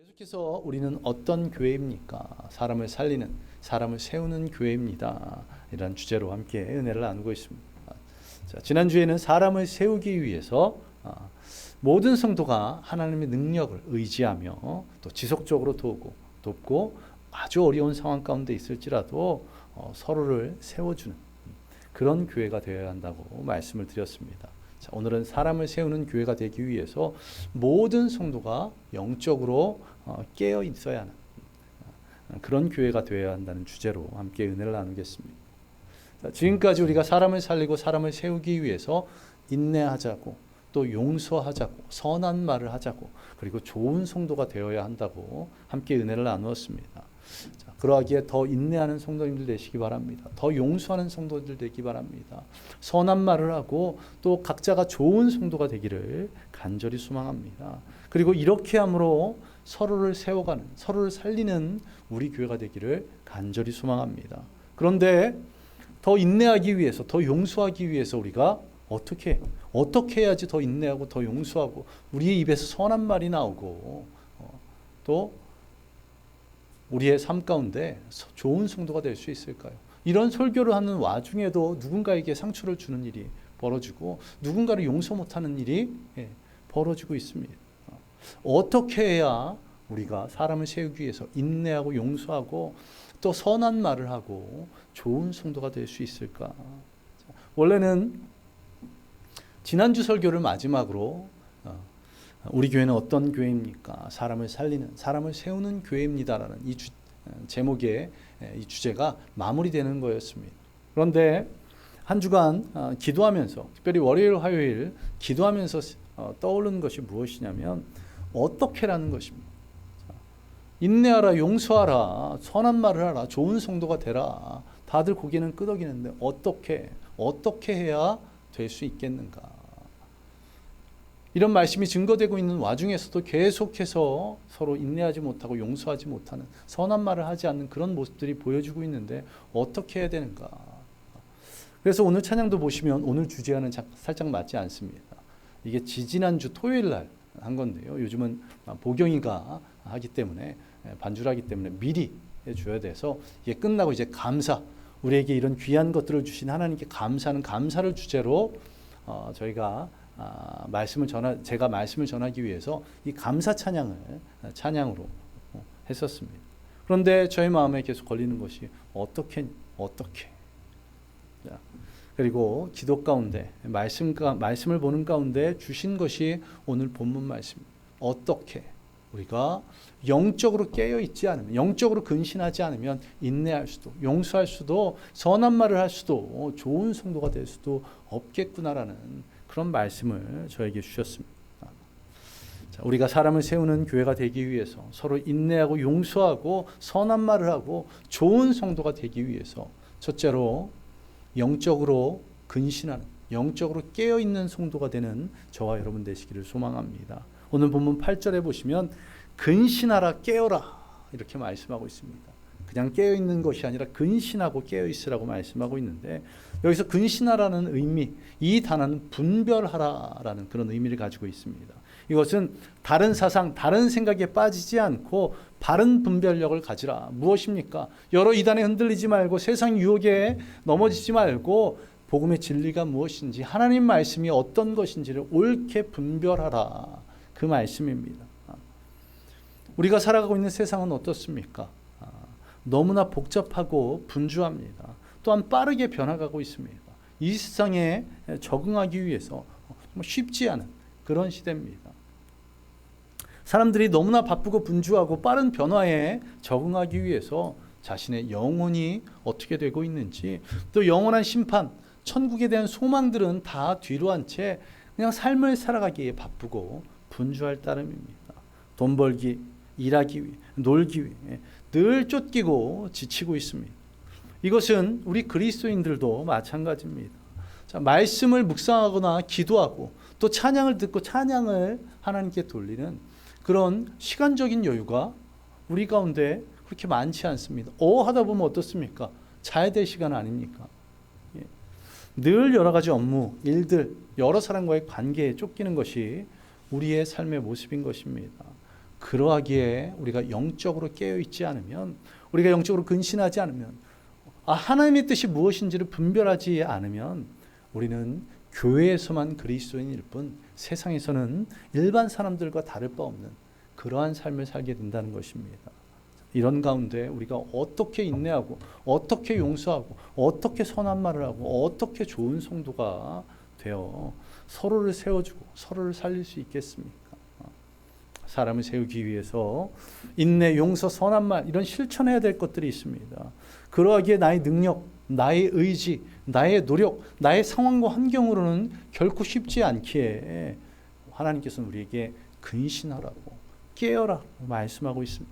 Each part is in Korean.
계속해서 우리는 어떤 교회입니까? 사람을 살리는, 사람을 세우는 교회입니다. 이런 주제로 함께 은혜를 나누고 있습니다. 자, 지난주에는 사람을 세우기 위해서 모든 성도가 하나님의 능력을 의지하며 또 지속적으로 돕고 아주 어려운 상황 가운데 있을지라도 서로를 세워주는 그런 교회가 되어야 한다고 말씀을 드렸습니다. 자, 오늘은 사람을 세우는 교회가 되기 위해서 모든 성도가 영적으로 깨어 있어야 하는 그런 교회가 되어야 한다는 주제로 함께 은혜를 나누겠습니다. 자, 지금까지 우리가 사람을 살리고 사람을 세우기 위해서 인내하자고 또 용서하자고 선한 말을 하자고 그리고 좋은 성도가 되어야 한다고 함께 은혜를 나누었습니다. 자, 그러하기에 더 인내하는 성도님들 되시기 바랍니다. 더 용서하는 성도들 되기 바랍니다. 선한 말을 하고 또 각자가 좋은 성도가 되기를 간절히 소망합니다. 그리고 이렇게 함으로 서로를 세워가는, 서로를 살리는 우리 교회가 되기를 간절히 소망합니다. 그런데 더 인내하기 위해서, 더 용서하기 위해서 우리가 어떻게 해야지 더 인내하고 더 용서하고 우리의 입에서 선한 말이 나오고 또 우리의 삶 가운데 좋은 성도가 될 수 있을까요? 이런 설교를 하는 와중에도 누군가에게 상처를 주는 일이 벌어지고 누군가를 용서 못하는 일이 벌어지고 있습니다. 어떻게 해야 우리가 사람을 세우기 위해서 인내하고 용서하고 또 선한 말을 하고 좋은 성도가 될 수 있을까? 원래는 지난주 설교를 마지막으로 우리 교회는 어떤 교회입니까? 사람을 살리는, 사람을 세우는 교회입니다라는 이 제목의 이 주제가 마무리되는 거였습니다. 그런데 한 주간 기도하면서 특별히 월요일, 화요일 기도하면서 떠오르는 것이 무엇이냐면 어떻게라는 것입니다. 인내하라, 용서하라, 선한 말을 하라, 좋은 성도가 되라. 다들 고개는 끄덕이는데 어떻게 해야 될 수 있겠는가? 이런 말씀이 증거되고 있는 와중에서도 계속해서 서로 인내하지 못하고 용서하지 못하는 선한 말을 하지 않는 그런 모습들이 보여지고 있는데 어떻게 해야 되는가? 그래서 오늘 찬양도 보시면 오늘 주제와는 살짝 맞지 않습니다. 이게 지지난주 토요일 날 한 건데요. 요즘은 보경이가 하기 때문에 반주를 하기 때문에 미리 해줘야 돼서 이게 끝나고 이제 감사, 우리에게 이런 귀한 것들을 주신 하나님께 감사하는 감사를 주제로 저희가 제가 말씀을 전하기 위해서 이 감사 찬양으로 했었습니다. 그런데 저희 마음에 계속 걸리는 것이 어떻게 자, 그리고 기도 가운데 말씀을 보는 가운데 주신 것이 오늘 본문 말씀입니다. 어떻게 우리가 영적으로 깨어 있지 않으면, 영적으로 근신하지 않으면 인내할 수도, 용서할 수도, 선한 말을 할 수도, 좋은 성도가 될 수도 없겠구나라는 그런 말씀을 저에게 주셨습니다. 자, 우리가 사람을 세우는 교회가 되기 위해서 서로 인내하고 용서하고 선한 말을 하고 좋은 성도가 되기 위해서 첫째로 영적으로 근신하는, 영적으로 깨어있는 성도가 되는 저와 여러분 되시기를 소망합니다. 오늘 본문 8절에 보시면 근신하라, 깨어라 이렇게 말씀하고 있습니다. 그냥 깨어있는 것이 아니라 근신하고 깨어있으라고 말씀하고 있는데 여기서 근신하라는 의미, 이 단어는 분별하라라는 그런 의미를 가지고 있습니다. 이것은 다른 사상, 다른 생각에 빠지지 않고 바른 분별력을 가지라. 무엇입니까? 여러 이단에 흔들리지 말고 세상 유혹에 넘어지지 말고 복음의 진리가 무엇인지 하나님 말씀이 어떤 것인지를 옳게 분별하라. 그 말씀입니다. 우리가 살아가고 있는 세상은 어떻습니까? 너무나 복잡하고 분주합니다. 또한 빠르게 변화가고 있습니다. 이 세상에 적응하기 위해서 쉽지 않은 그런 시대입니다. 사람들이 너무나 바쁘고 분주하고 빠른 변화에 적응하기 위해서 자신의 영혼이 어떻게 되고 있는지 또 영원한 심판, 천국에 대한 소망들은 다 뒤로 한 채 그냥 삶을 살아가기에 바쁘고 분주할 따름입니다. 돈 벌기, 일하기 위해, 놀기 위해 늘 쫓기고 지치고 있습니다. 이것은 우리 그리스도인들도 마찬가지입니다. 자, 말씀을 묵상하거나 기도하고 또 찬양을 듣고 찬양을 하나님께 돌리는 그런 시간적인 여유가 우리 가운데 그렇게 많지 않습니다. 하다 보면 어떻습니까? 자야 될 시간 아닙니까? 늘 여러 가지 업무, 일들, 여러 사람과의 관계에 쫓기는 것이 우리의 삶의 모습인 것입니다. 그러하기에 우리가 영적으로 깨어있지 않으면, 우리가 영적으로 근신하지 않으면, 하나님의 뜻이 무엇인지를 분별하지 않으면 우리는 교회에서만 그리스도인일 뿐 세상에서는 일반 사람들과 다를 바 없는 그러한 삶을 살게 된다는 것입니다. 이런 가운데 우리가 어떻게 인내하고 어떻게 용서하고 어떻게 선한 말을 하고 어떻게 좋은 성도가 되어 서로를 세워주고 서로를 살릴 수 있겠습니까? 사람을 세우기 위해서 인내, 용서, 선한 말 이런 실천해야 될 것들이 있습니다. 그러하기에 나의 능력, 나의 의지, 나의 노력, 나의 상황과 환경으로는 결코 쉽지 않기에 하나님께서는 우리에게 근신하라고, 깨어라고 말씀하고 있습니다.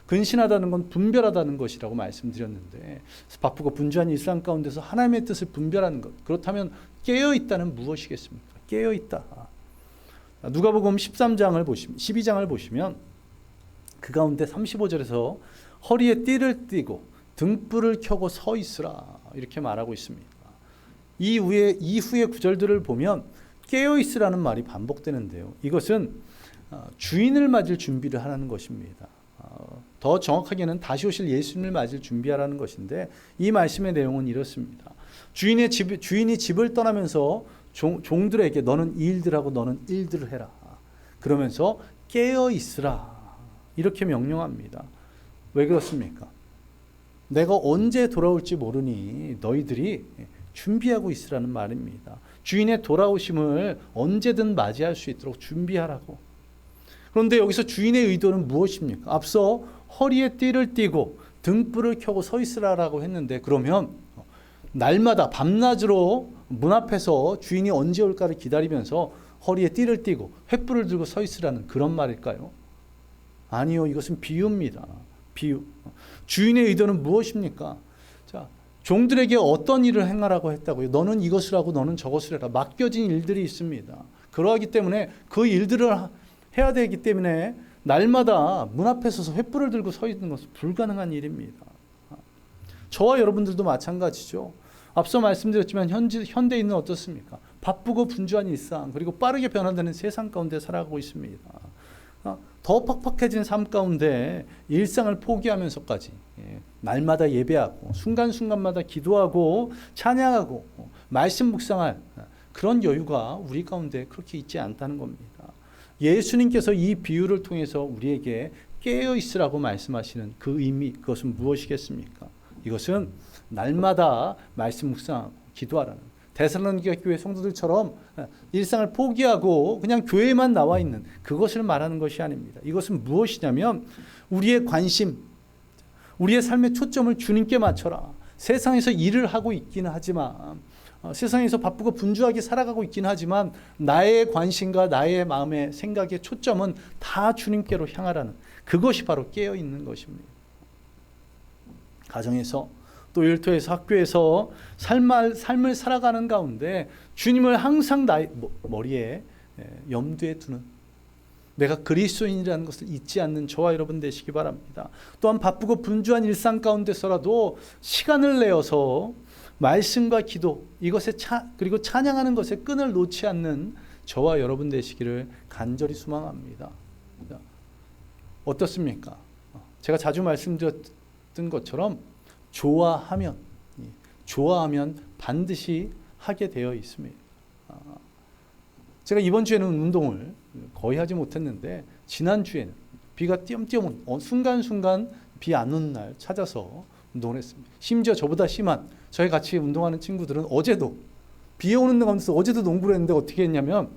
근신하다는 건 분별하다는 것이라고 말씀드렸는데, 바쁘고 분주한 일상 가운데서 하나님의 뜻을 분별하는 것, 그렇다면 깨어있다는 무엇이겠습니까? 깨어있다. 누가복음 13장을 보시면, 12장을 보시면 그 가운데 35절에서 허리에 띠를 띠고 등불을 켜고 서 있으라 이렇게 말하고 있습니다. 이후의 구절들을 보면 깨어 있으라는 말이 반복되는데요. 이것은 주인을 맞을 준비를 하라는 것입니다. 더 정확하게는 다시 오실 예수님을 맞을 준비하라는 것인데, 이 말씀의 내용은 이렇습니다. 주인이 집을 떠나면서 종들에게 너는 이 일들하고 너는 일들을 해라. 그러면서 깨어 있으라 이렇게 명령합니다. 왜 그렇습니까? 내가 언제 돌아올지 모르니 너희들이 준비하고 있으라는 말입니다. 주인의 돌아오심을 언제든 맞이할 수 있도록 준비하라고. 그런데 여기서 주인의 의도는 무엇입니까? 앞서 허리에 띠를 띠고 등불을 켜고 서 있으라라고 했는데, 그러면 날마다 밤낮으로 문 앞에서 주인이 언제 올까를 기다리면서 허리에 띠를 띠고 횃불을 들고 서 있으라는 그런 말일까요? 아니요, 이것은 비유입니다. 비유. 주인의 의도는 무엇입니까? 자, 종들에게 어떤 일을 행하라고 했다고요? 너는 이것을 하고 너는 저것을 해라. 맡겨진 일들이 있습니다. 그러하기 때문에 그 일들을 해야 되기 때문에 날마다 문 앞에 서서 횃불을 들고 서 있는 것은 불가능한 일입니다. 저와 여러분들도 마찬가지죠. 앞서 말씀드렸지만 현대인은 어떻습니까? 바쁘고 분주한 일상, 그리고 빠르게 변화되는 세상 가운데 살아가고 있습니다. 더 팍팍해진 삶 가운데 일상을 포기하면서까지 날마다 예배하고 순간순간마다 기도하고 찬양하고 말씀 묵상할 그런 여유가 우리 가운데 그렇게 있지 않다는 겁니다. 예수님께서 이 비유를 통해서 우리에게 깨어 있으라고 말씀하시는 그 의미, 그것은 무엇이겠습니까? 이것은 날마다 말씀 묵상하고 기도하라는, 데살로니가 교회 성도들처럼 일상을 포기하고 그냥 교회만 나와 있는 그것을 말하는 것이 아닙니다. 이것은 무엇이냐면 우리의 관심, 우리의 삶의 초점을 주님께 맞춰라. 세상에서 일을 하고 있기는 하지만, 세상에서 바쁘고 분주하게 살아가고 있긴 하지만 나의 관심과 나의 마음의 생각의 초점은 다 주님께로 향하라는, 그것이 바로 깨어있는 것입니다. 가정에서 또 일터에서 학교에서 삶을 살아가는 가운데 주님을 항상 나의 머리에 염두에 두는, 내가 그리스도인이라는 것을 잊지 않는 저와 여러분 되시기 바랍니다. 또한 바쁘고 분주한 일상 가운데서라도 시간을 내어서 말씀과 기도, 이것에 그리고 찬양하는 것에 끈을 놓지 않는 저와 여러분 되시기를 간절히 소망합니다. 어떻습니까? 제가 자주 말씀드렸던 것처럼 좋아하면 반드시 하게 되어 있습니다. 제가 이번 주에는 운동을 거의 하지 못했는데, 지난주에는 비가 띄엄띄엄 순간순간 비 안 오는 날 찾아서 운동을 했습니다. 심지어 저보다 심한 저희 같이 운동하는 친구들은 어제도 비 오는 가운데서 어제도 농구를 했는데 어떻게 했냐면,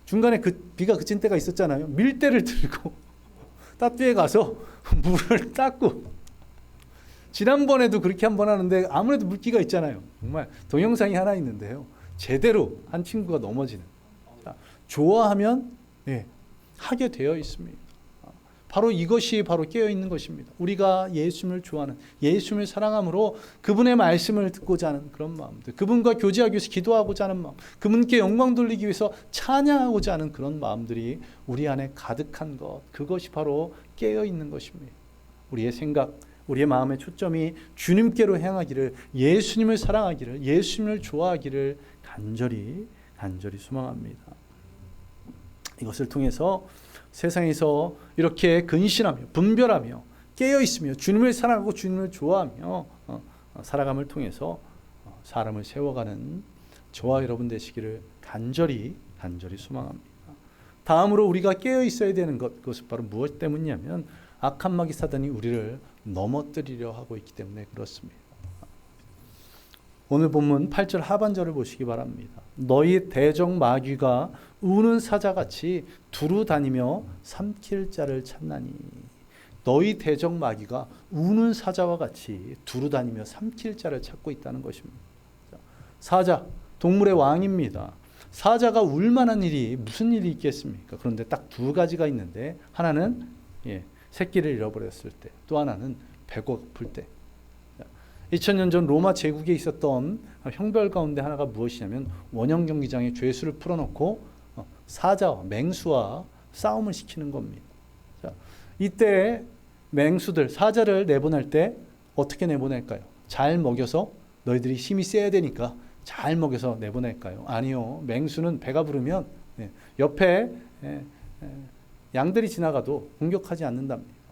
중간에 비가 그친 때가 있었잖아요. 밀대를 들고 따뚜에 가서 물을 닦고, 지난번에도 그렇게 한번 하는데 아무래도 물기가 있잖아요. 정말 동영상이 하나 있는데요, 제대로 한 친구가 넘어지는. 좋아하면 하게 되어 있습니다. 바로 이것이 바로 깨어있는 것입니다. 우리가 예수님을 좋아하는, 예수님을 사랑함으로 그분의 말씀을 듣고자 하는 그런 마음들, 그분과 교제하기 위해서 기도하고자 하는 마음, 그분께 영광 돌리기 위해서 찬양하고자 하는 그런 마음들이 우리 안에 가득한 것, 그것이 바로 깨어있는 것입니다. 우리의 생각, 우리의 마음의 초점이 주님께로 향하기를, 예수님을 사랑하기를, 예수님을 좋아하기를 간절히 소망합니다. 이것을 통해서 세상에서 이렇게 근신하며 분별하며 깨어있으며 주님을 사랑하고 주님을 좋아하며 살아감을 통해서 사람을 세워가는 저와 여러분 되시기를 간절히 소망합니다. 다음으로 우리가 깨어있어야 되는 그것은 바로 무엇 때문이냐면 악한 마귀 사단이 우리를 넘어뜨리려 하고 있기 때문에 그렇습니다. 오늘 본문 8절 하반절을 보시기 바랍니다. 너희 대적 마귀가 우는 사자같이 두루 다니며 삼킬 자를 찾나니. 너희 대적 마귀가 우는 사자와 같이 두루 다니며 삼킬 자를 찾고 있다는 것입니다. 사자, 동물의 왕입니다. 사자가 울 만한 일이 무슨 일이 있겠습니까? 그런데 딱 두 가지가 있는데 하나는 새끼를 잃어버렸을 때, 또 하나는 배고플 때. 2000년 전 로마 제국에 있었던 형벌 가운데 하나가 무엇이냐면 원형 경기장에 죄수를 풀어놓고 사자와 맹수와 싸움을 시키는 겁니다. 자, 이때 맹수들, 사자를 내보낼 때 어떻게 내보낼까요? 잘 먹여서 너희들이 힘이 세야 되니까 잘 먹여서 내보낼까요? 아니요. 맹수는 배가 부르면 옆에 양들이 지나가도 공격하지 않는답니다.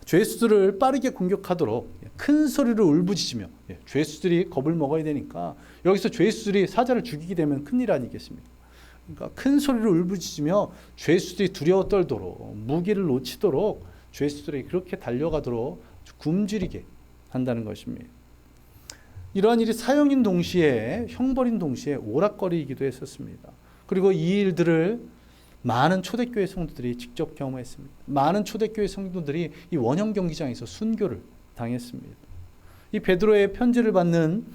죄수들을 빠르게 공격하도록 큰 소리로 울부짖으며 죄수들이 겁을 먹어야 되니까 여기서 죄수들이 사자를 죽이게 되면 큰일 아니겠습니까? 그러니까 큰 소리로 울부짖으며 죄수들이 두려워 떨도록 무기를 놓치도록 죄수들이 그렇게 달려가도록 굶주리게 한다는 것입니다. 이러한 일이 사형인 동시에 형벌인 동시에 오락거리이기도 했었습니다. 그리고 이 일들을 많은 초대교회 성도들이 직접 경험했습니다. 많은 초대교회 성도들이 이 원형 경기장에서 순교를 당했습니다. 이 베드로의 편지를 받는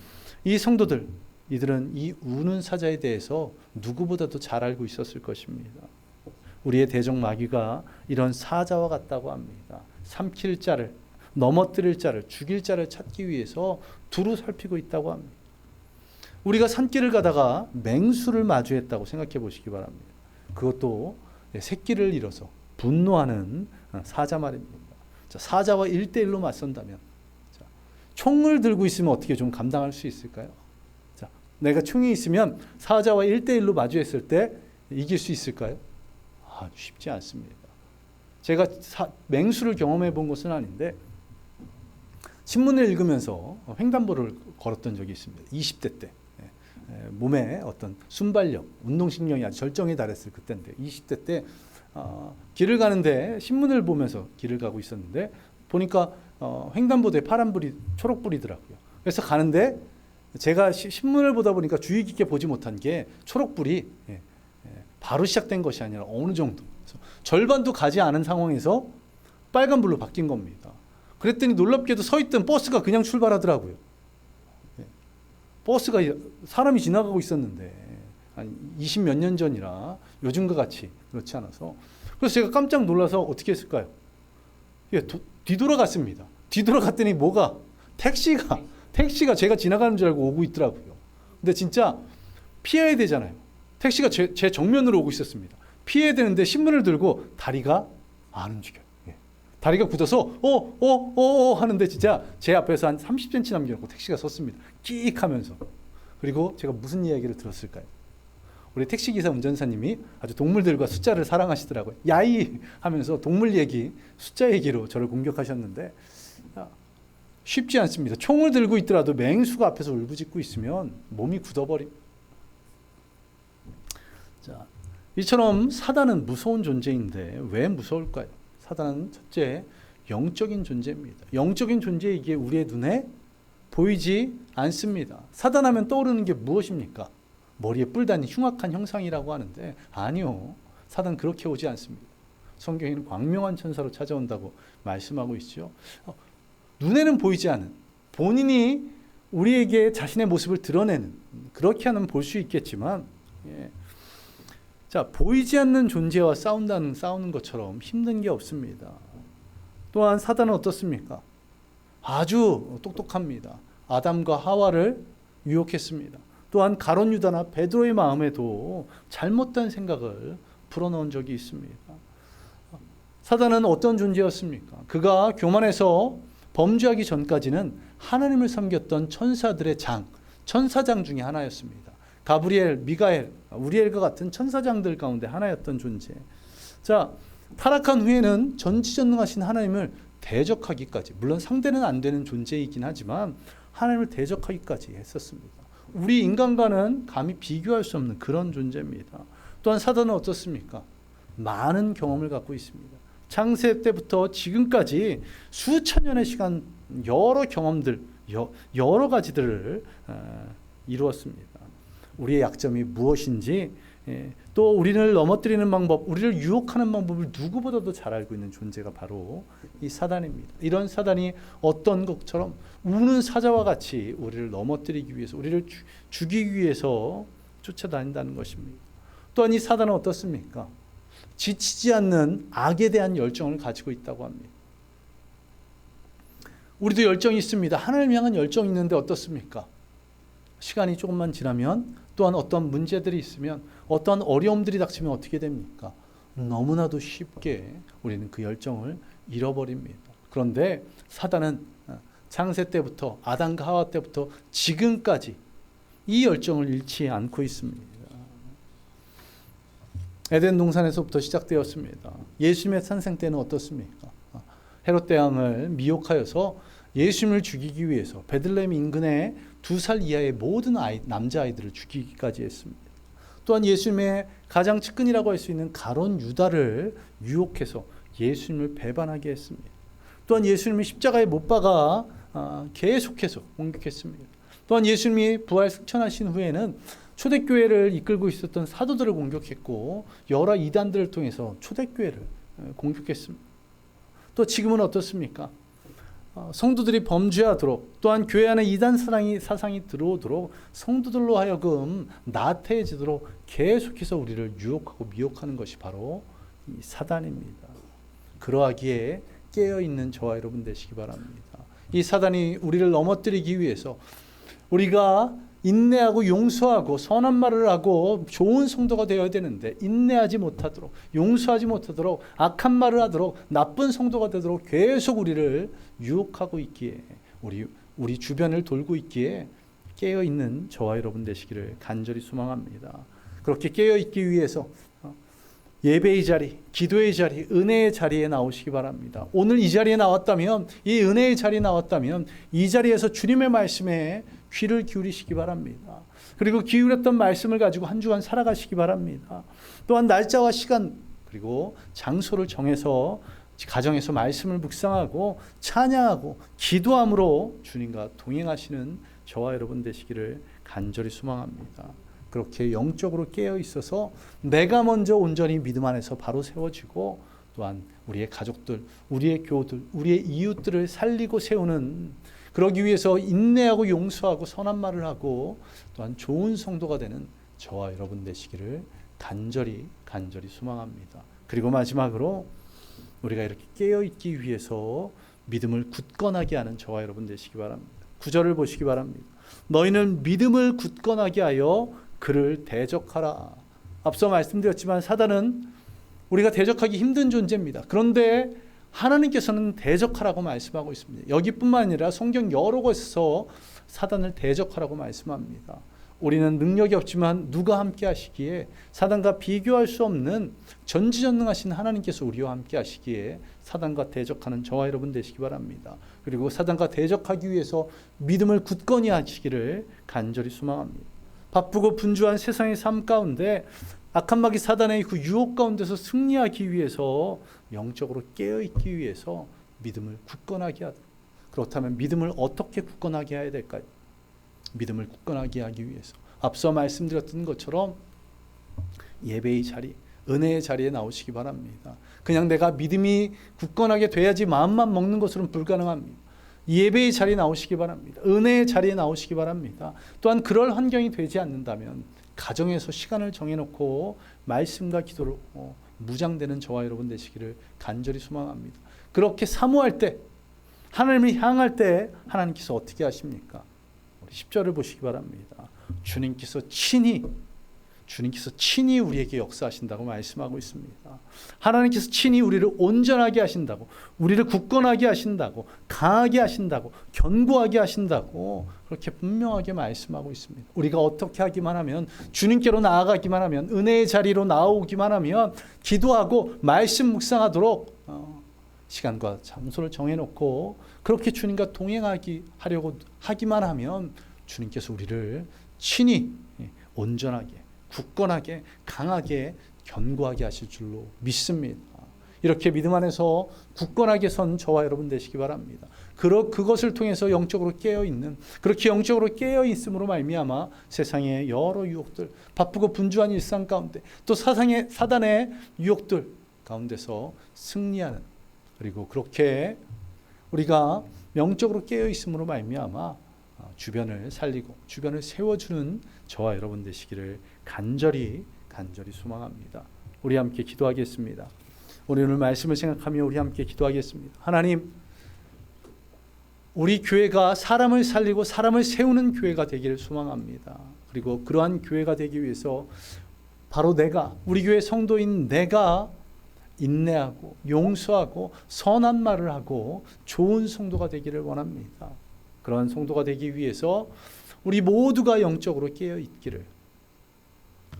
이 성도들, 이들은 이 우는 사자에 대해서 누구보다도 잘 알고 있었을 것입니다. 우리의 대적 마귀가 이런 사자와 같다고 합니다. 삼킬 자를, 넘어뜨릴 자를, 죽일 자를 찾기 위해서 두루 살피고 있다고 합니다. 우리가 산길을 가다가 맹수를 마주했다고 생각해 보시기 바랍니다. 그것도 새끼를 잃어서 분노하는 사자 말입니다. 자, 사자와 1대1로 맞선다면, 자, 총을 들고 있으면 어떻게 좀 감당할 수 있을까요? 자, 내가 총이 있으면 사자와 1대1로 마주했을 때 이길 수 있을까요? 쉽지 않습니다. 제가 맹수를 경험해 본 것은 아닌데 신문을 읽으면서 횡단보도를 걸었던 적이 있습니다. 20대 때. 몸에 어떤 순발력, 운동신경이 아주 절정에 달했을 그때인데 20대 때 길을 가는데 신문을 보면서 길을 가고 있었는데 보니까 횡단보도에 파란불이 초록불이더라고요. 그래서 가는데 제가 신문을 보다 보니까 주의 깊게 보지 못한 게 초록불이 바로 시작된 것이 아니라 어느 정도 절반도 가지 않은 상황에서 빨간불로 바뀐 겁니다. 그랬더니 놀랍게도 서 있던 버스가 그냥 출발하더라고요. 버스가 사람이 지나가고 있었는데 한 20몇 년 전이라 요즘과 같이 그렇지 않아서 그래서 제가 깜짝 놀라서 어떻게 했을까요? 뒤돌아갔습니다. 뒤돌아갔더니 뭐가 택시가 제가 지나가는 줄 알고 오고 있더라고요. 근데 진짜 피해야 되잖아요. 택시가 제 정면으로 오고 있었습니다. 피해야 되는데 신문을 들고 다리가 안 움직여요. 다리가 굳어서 하는데 진짜 제 앞에서 한 30cm 남겨놓고 택시가 섰습니다. 끼익 하면서. 그리고 제가 무슨 이야기를 들었을까요? 우리 택시기사 운전사님이 아주 동물들과 숫자를 사랑하시더라고요. 야이 하면서 동물 얘기, 숫자 얘기로 저를 공격하셨는데 쉽지 않습니다. 총을 들고 있더라도 맹수가 앞에서 울부짖고 있으면 몸이 굳어버립니다. 자, 이처럼 사단은 무서운 존재인데 왜 무서울까요? 사단은 첫째, 영적인 존재입니다. 영적인 존재이기에 우리의 눈에 보이지 않습니다. 사단하면 떠오르는 게 무엇입니까? 머리에 뿔 달린 흉악한 형상이라고 하는데 아니요. 사단 그렇게 오지 않습니다. 성경에는 광명한 천사로 찾아온다고 말씀하고 있죠. 눈에는 보이지 않은 본인이 우리에게 자신의 모습을 드러내는 그렇게 하면 볼 수 있겠지만 자, 보이지 않는 존재와 싸우는 것처럼 힘든 게 없습니다. 또한 사단은 어떻습니까? 아주 똑똑합니다. 아담과 하와를 유혹했습니다. 또한 가룟 유다나 베드로의 마음에도 잘못된 생각을 불어넣은 적이 있습니다. 사단은 어떤 존재였습니까? 그가 교만해서 범죄하기 전까지는 하나님을 섬겼던 천사들의 천사장 중에 하나였습니다. 가브리엘, 미가엘, 우리엘과 같은 천사장들 가운데 하나였던 존재. 자, 타락한 후에는 전지전능하신 하나님을 대적하기까지, 물론 상대는 안 되는 존재이긴 하지만 하나님을 대적하기까지 했었습니다. 우리 인간과는 감히 비교할 수 없는 그런 존재입니다. 또한 사단은 어떻습니까? 많은 경험을 갖고 있습니다. 창세 때부터 지금까지 수천 년의 시간 여러 경험들, 여러 가지들을 이루었습니다. 우리의 약점이 무엇인지, 또 우리를 넘어뜨리는 방법, 우리를 유혹하는 방법을 누구보다도 잘 알고 있는 존재가 바로 이 사단입니다. 이런 사단이 어떤 것처럼 우는 사자와 같이 우리를 넘어뜨리기 위해서, 우리를 죽이기 위해서 쫓아다닌다는 것입니다. 또한 이 사단은 어떻습니까? 지치지 않는 악에 대한 열정을 가지고 있다고 합니다. 우리도 열정이 있습니다. 하나님을 향한 열정이 있는데 어떻습니까? 시간이 조금만 지나면, 또한 어떤 문제들이 있으면, 어떤 어려움들이 닥치면 어떻게 됩니까? 너무나도 쉽게 우리는 그 열정을 잃어버립니다. 그런데 사단은 창세 때부터, 아담과 하와 때부터 지금까지 이 열정을 잃지 않고 있습니다. 에덴 동산에서부터 시작되었습니다. 예수님의 탄생 때는 어떻습니까? 헤롯 대왕을 미혹하여서 예수님을 죽이기 위해서 베들레헴 인근의 2살 이하의 모든 남자아이들을 죽이기까지 했습니다. 또한 예수님의 가장 측근이라고 할 수 있는 가룟 유다를 유혹해서 예수님을 배반하게 했습니다. 또한 예수님이 십자가에 못 박아 계속해서 공격했습니다. 또한 예수님이 부활 승천하신 후에는 초대교회를 이끌고 있었던 사도들을 공격했고, 여러 이단들을 통해서 초대교회를 공격했습니다. 또 지금은 어떻습니까? 성도들이 범죄하도록, 또한 교회 안에 이단 사상이 들어오도록 성도들로 하여금 나태해지도록 계속해서 우리를 유혹하고 미혹하는 것이 바로 이 사단입니다. 그러하기에 깨어있는 저와 여러분 되시기 바랍니다. 이 사단이 우리를 넘어뜨리기 위해서 우리가 인내하고 용서하고 선한 말을 하고 좋은 성도가 되어야 되는데, 인내하지 못하도록, 용서하지 못하도록, 악한 말을 하도록, 나쁜 성도가 되도록 계속 우리를 유혹하고 있기에, 우리 주변을 돌고 있기에 깨어있는 저와 여러분 되시기를 간절히 소망합니다. 그렇게 깨어있기 위해서 예배의 자리, 기도의 자리, 은혜의 자리에 나오시기 바랍니다. 오늘 이 자리에 나왔다면, 이 은혜의 자리에 나왔다면 이 자리에서 주님의 말씀에 귀를 기울이시기 바랍니다. 그리고 기울였던 말씀을 가지고 한 주간 살아가시기 바랍니다. 또한 날짜와 시간, 그리고 장소를 정해서 가정에서 말씀을 묵상하고 찬양하고 기도함으로 주님과 동행하시는 저와 여러분 되시기를 간절히 소망합니다. 그렇게 영적으로 깨어 있어서 내가 먼저 온전히 믿음 안에서 바로 세워지고, 또한 우리의 가족들, 우리의 교우들, 우리의 이웃들을 살리고 세우는, 그러기 위해서 인내하고 용서하고 선한 말을 하고 또한 좋은 성도가 되는 저와 여러분 되시기를 간절히 소망합니다. 그리고 마지막으로 우리가 이렇게 깨어있기 위해서 믿음을 굳건하게 하는 저와 여러분 되시기 바랍니다. 9절을 보시기 바랍니다. 너희는 믿음을 굳건하게 하여 그를 대적하라. 앞서 말씀드렸지만 사단은 우리가 대적하기 힘든 존재입니다. 그런데 하나님께서는 대적하라고 말씀하고 있습니다. 여기뿐만 아니라 성경 여러 곳에서 사단을 대적하라고 말씀합니다. 우리는 능력이 없지만 누가 함께 하시기에, 사단과 비교할 수 없는 전지전능하신 하나님께서 우리와 함께 하시기에 사단과 대적하는 저와 여러분 되시기 바랍니다. 그리고 사단과 대적하기 위해서 믿음을 굳건히 하시기를 간절히 소망합니다. 바쁘고 분주한 세상의 삶 가운데 악한 마귀 사단의 그 유혹 가운데서 승리하기 위해서, 영적으로 깨어있기 위해서 믿음을 굳건하게 하도록. 그렇다면 믿음을 어떻게 굳건하게 해야 될까요? 믿음을 굳건하게 하기 위해서 앞서 말씀드렸던 것처럼 예배의 자리, 은혜의 자리에 나오시기 바랍니다. 그냥 내가 믿음이 굳건하게 돼야지 마음만 먹는 것으로는 불가능합니다. 예배의 자리에 나오시기 바랍니다. 은혜의 자리에 나오시기 바랍니다. 또한 그럴 환경이 되지 않는다면 가정에서 시간을 정해놓고 말씀과 기도로 무장되는 저와 여러분 되시기를 간절히 소망합니다. 그렇게 사모할 때, 하나님을 향할 때 하나님께서 어떻게 하십니까? 10절을 보시기 바랍니다. 주님께서 친히 주님께서 친히 우리에게 역사하신다고 말씀하고 있습니다. 하나님께서 친히 우리를 온전하게 하신다고, 우리를 굳건하게 하신다고, 강하게 하신다고, 견고하게 하신다고 그렇게 분명하게 말씀하고 있습니다. 우리가 어떻게 하기만 하면, 주님께로 나아가기만 하면, 은혜의 자리로 나오기만 하면, 기도하고 말씀 묵상하도록 시간과 장소를 정해놓고 그렇게 주님과 하려고 하기만 하면 주님께서 우리를 친히 온전하게, 굳건하게, 강하게, 견고하게 하실 줄로 믿습니다. 이렇게 믿음 안에서 굳건하게 선 저와 여러분 되시기 바랍니다. 그것을 통해서 영적으로 깨어있는, 그렇게 영적으로 깨어있음으로 말미암아 세상의 여러 유혹들, 바쁘고 분주한 일상 가운데, 또 사단의 유혹들 가운데서 승리하는, 그리고 그렇게 우리가 영적으로 깨어있음으로 말미암아 주변을 살리고 주변을 세워주는 저와 여러분 되시기를 간절히 소망합니다. 우리 함께 기도하겠습니다. 오늘 말씀을 생각하며 우리 함께 기도하겠습니다. 하나님, 우리 교회가 사람을 살리고 사람을 세우는 교회가 되기를 소망합니다. 그리고 그러한 교회가 되기 위해서 바로 우리 교회 성도인 내가 인내하고 용서하고 선한 말을 하고 좋은 성도가 되기를 원합니다. 그러한 성도가 되기 위해서 우리 모두가 영적으로 깨어 있기를,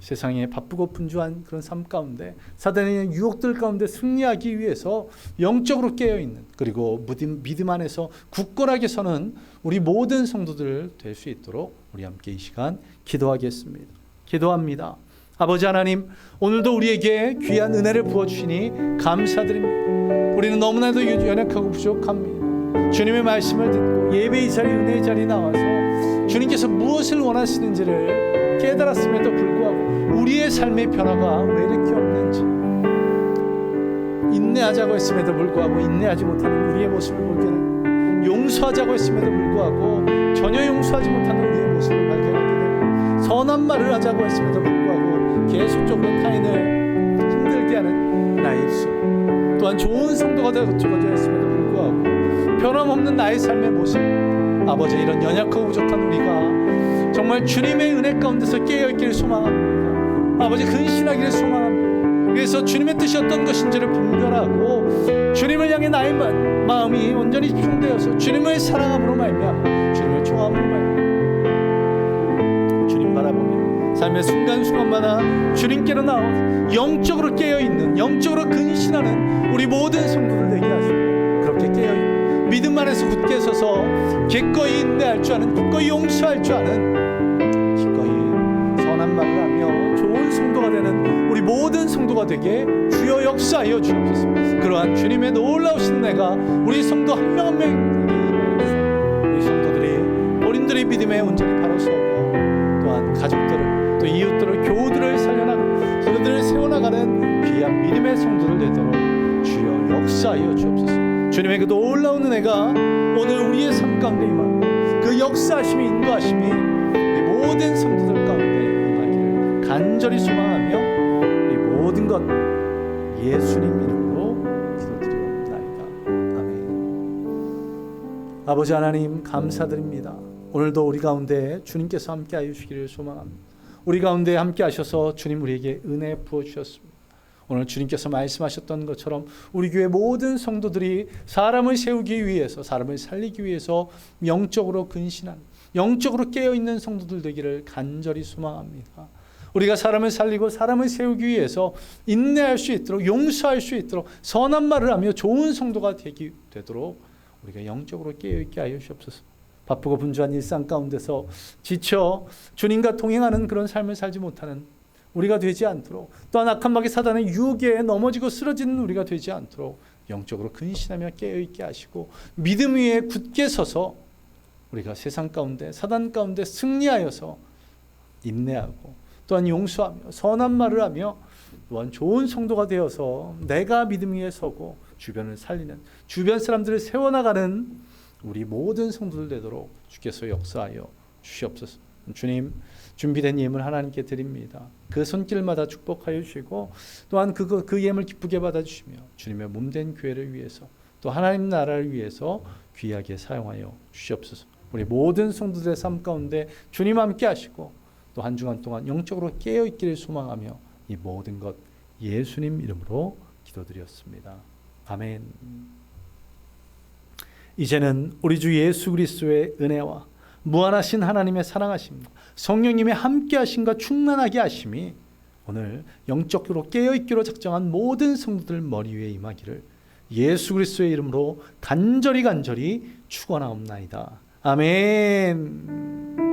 세상에 바쁘고 분주한 그런 삶 가운데 사단의 유혹들 가운데 승리하기 위해서 영적으로 깨어 있는, 그리고 믿음 안에서 굳건하게 서는 우리 모든 성도들 될 수 있도록 우리 함께 이 시간 기도하겠습니다. 기도합니다. 아버지 하나님, 오늘도 우리에게 귀한 은혜를 부어주시니 감사드립니다. 우리는 너무나도 연약하고 부족합니다. 주님의 말씀을 듣고 예배의 자리, 은혜의 자리에 나와서 주님께서 무엇을 원하시는지를 깨달았음에도 불구하고 우리의 삶의 변화가 왜 이렇게 없는지, 인내하자고 했음에도 불구하고 인내하지 못하는 우리의 모습을 보게 되고, 용서하자고 했음에도 불구하고 전혀 용서하지 못하는 우리의 모습을 발견하게 되고, 선한 말을 하자고 했음에도 불구하고 계속적으로 타인을 힘들게 하는 나의 입술, 또한 좋은 성도가 되어져 있음에도 불구하고 변함없는 나의 삶의 모습, 아버지, 이런 연약하고 부족한 우리가 정말 주님의 은혜 가운데서 깨어있기를 소망합니다. 아버지, 근신하기를 소망합니다. 그래서 주님의 뜻이 어떤 것인지를 분별하고 주님을 향해 나의 마음이 온전히 집중되어서 주님을 사랑함으로 말미암아, 주님을 좋아함으로 말미암아 주님 바라보며 삶의 순간순간마다 주님께로 나와 영적으로 깨어있는, 영적으로 근신하는 우리 모든 성도들 되게 하시고, 그렇게 깨어있는 믿음 안에서 굳게 서서 기꺼이 인내할 줄 아는, 기꺼이 용서할 줄 아는, 기꺼이 선한 말을 하며 좋은 성도가 되는 우리 모든 성도가 되게 주여 역사하여 주옵소서. 그러한 주님의 놀라우신 은혜가 우리 성도 한 명 한 명에게 임하여서 우리 성도들이 본인들의 믿음에 온전히 바로 서고, 또한 가족들을, 또 이웃들을, 교우들을 살려나가는, 그들을 세워나가는 귀한 믿음의 성도들 되도록 주여 역사하여 주옵소서. 주님의 그 놀라운 은혜가 오늘 우리의 삶 가운데 임하고, 그 역사하심이, 인도하심이 우리 모든 성도들 가운데 임하기를 간절히 소망하며 이 모든 것 예수님 이름으로 기도드리옵나이다. 아멘. 아버지 하나님, 감사드립니다. 오늘도 우리 가운데 주님께서 함께 하여 주시기를 소망합니다. 우리 가운데 함께 하셔서 주님 우리에게 은혜 부어주셨습니다. 오늘 주님께서 말씀하셨던 것처럼 우리 교회 모든 성도들이 사람을 세우기 위해서, 사람을 살리기 위해서 영적으로 근신한, 영적으로 깨어있는 성도들 되기를 간절히 소망합니다. 우리가 사람을 살리고 사람을 세우기 위해서 인내할 수 있도록, 용서할 수 있도록, 선한 말을 하며 좋은 성도가 되도록 우리가 영적으로 깨어있게 하여 주옵소서. 바쁘고 분주한 일상 가운데서 지쳐 주님과 동행하는 그런 삶을 살지 못하는 우리가 되지 않도록, 또한 악한 마귀 사단의 유혹에 넘어지고 쓰러지는 우리가 되지 않도록 영적으로 근신하며 깨어있게 하시고, 믿음 위에 굳게 서서 우리가 세상 가운데, 사단 가운데 승리하여서 인내하고, 또한 용서하며 선한 말을 하며, 또한 좋은 성도가 되어서 내가 믿음 위에 서고 주변을 살리는, 주변 사람들을 세워나가는 우리 모든 성도들 되도록 주께서 역사하여 주시옵소서. 주님, 준비된 예물 하나님께 드립니다. 그 손길마다 축복하여 주시고, 또한 그 예물 기쁘게 받아주시며 주님의 몸된 교회를 위해서, 또 하나님 나라를 위해서 귀하게 사용하여 주시옵소서. 우리 모든 성도들의 삶 가운데 주님 함께 하시고, 또 한 주간 동안 영적으로 깨어 있기를 소망하며 이 모든 것 예수님 이름으로 기도드렸습니다. 아멘. 이제는 우리 주 예수 그리스도의 은혜와 무한하신 하나님의 사랑하심과 성령님의 함께하심과 충만하게 하심이 오늘 영적으로 깨어있기로 작정한 모든 성도들 머리 위에 임하기를 예수 그리스도의 이름으로 간절히 축원하옵나이다. 아멘.